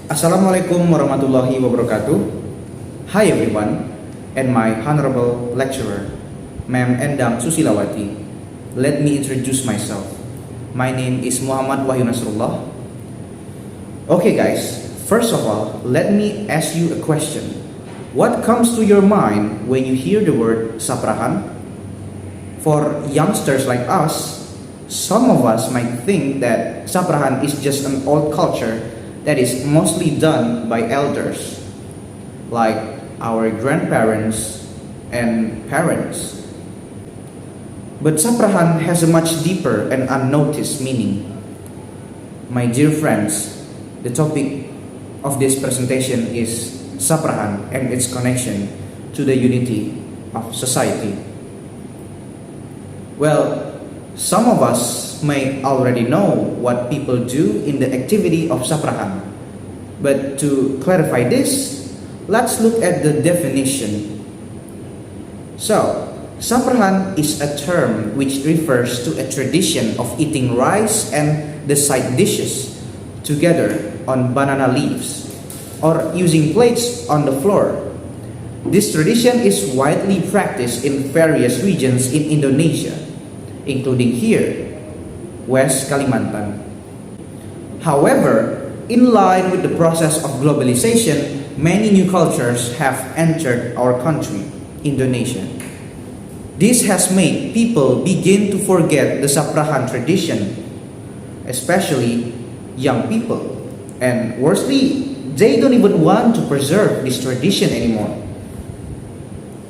Assalamualaikum warahmatullahi wabarakatuh. Hi everyone, and my honorable lecturer, Ma'am Endang Susilawati. Let me introduce myself. My name is Muhammad Wahyu Nasrullah. Okay guys, first of all, let me ask you a question. What comes to your mind when you hear the word Saprahan? For youngsters like us, some of us might think that Saprahan is just an old culture that is mostly done by elders, like our grandparents and parents. But Saprahan has a much deeper and unnoticed meaning. My dear friends, the topic of this presentation is Saprahan and its connection to the unity of society. Well, some of us may already know what people do in the activity of Saprahan. But to clarify this, let's look at the definition. So, Saprahan is a term which refers to a tradition of eating rice and the side dishes together on banana leaves or using plates on the floor. This tradition is widely practiced in various regions in Indonesia, including here, West Kalimantan. However, in line with the process of globalization, many new cultures have entered our country, Indonesia. This has made people begin to forget the Saprahan tradition, especially young people. And worstly, they don't even want to preserve this tradition anymore.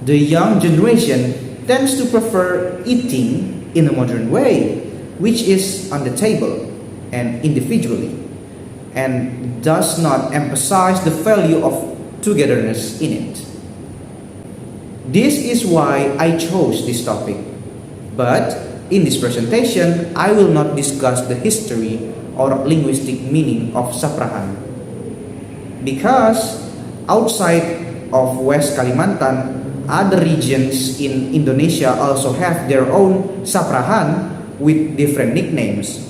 The young generation tends to prefer eating in a modern way, which is on the table and individually, and does not emphasize the value of togetherness in it. This is why I chose this topic. But in this presentation, I will not discuss the history or linguistic meaning of Saprahan, because outside of West Kalimantan, other regions in Indonesia also have their own Saprahan with different nicknames.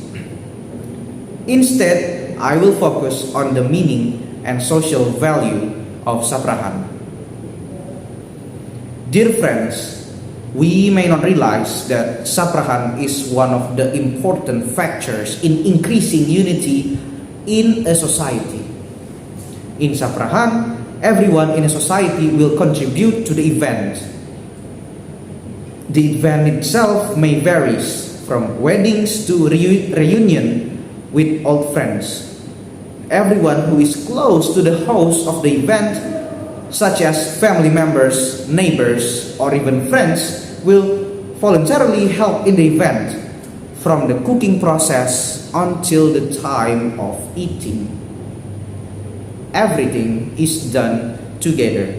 Instead, I will focus on the meaning and social value of Saprahan. Dear friends, we may not realize that Saprahan is one of the important factors in increasing unity in a society. In Saprahan, everyone in a society will contribute to the event. The event itself may vary from weddings to reunion with old friends. Everyone who is close to the host of the event, such as family members, neighbors, or even friends, will voluntarily help in the event, from the cooking process until the time of eating. Everything is done together,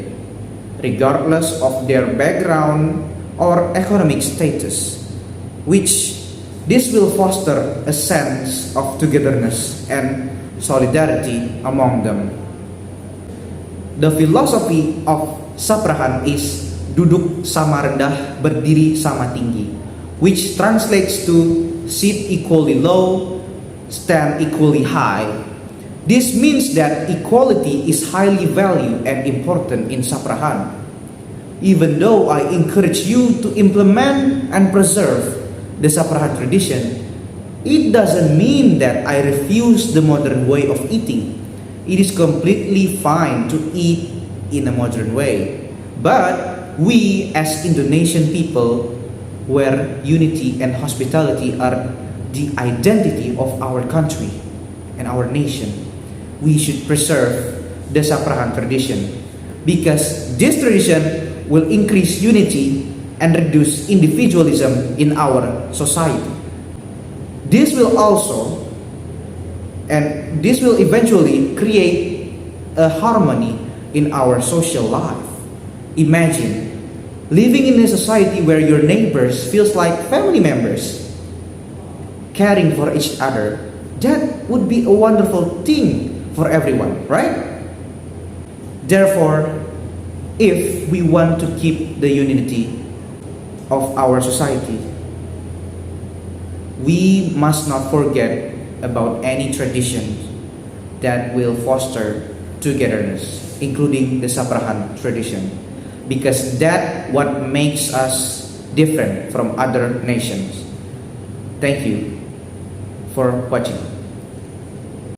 regardless of their background or economic status, which this will foster a sense of togetherness and solidarity among them. The philosophy of Saprahan is duduk sama rendah, berdiri sama tinggi, which translates to sit equally low, stand equally high. This means that equality is highly valued and important in Saprahan. Even though I encourage you to implement and preserve the Saprahan tradition, it doesn't mean that I refuse the modern way of eating. It is completely fine to eat in a modern way. But we as Indonesian people, where unity and hospitality are the identity of our country and our nation, we should preserve the Saprahan tradition, because this tradition will increase unity and reduce individualism in our society. This will eventually create a harmony in our social life. Imagine living in a society where your neighbors feels like family members, caring for each other. That would be a wonderful thing for everyone, right? Therefore, if we want to keep the unity of our society, we must not forget about any traditions that will foster togetherness, including the Saprahan tradition, because that what makes us different from other nations. Thank you for watching.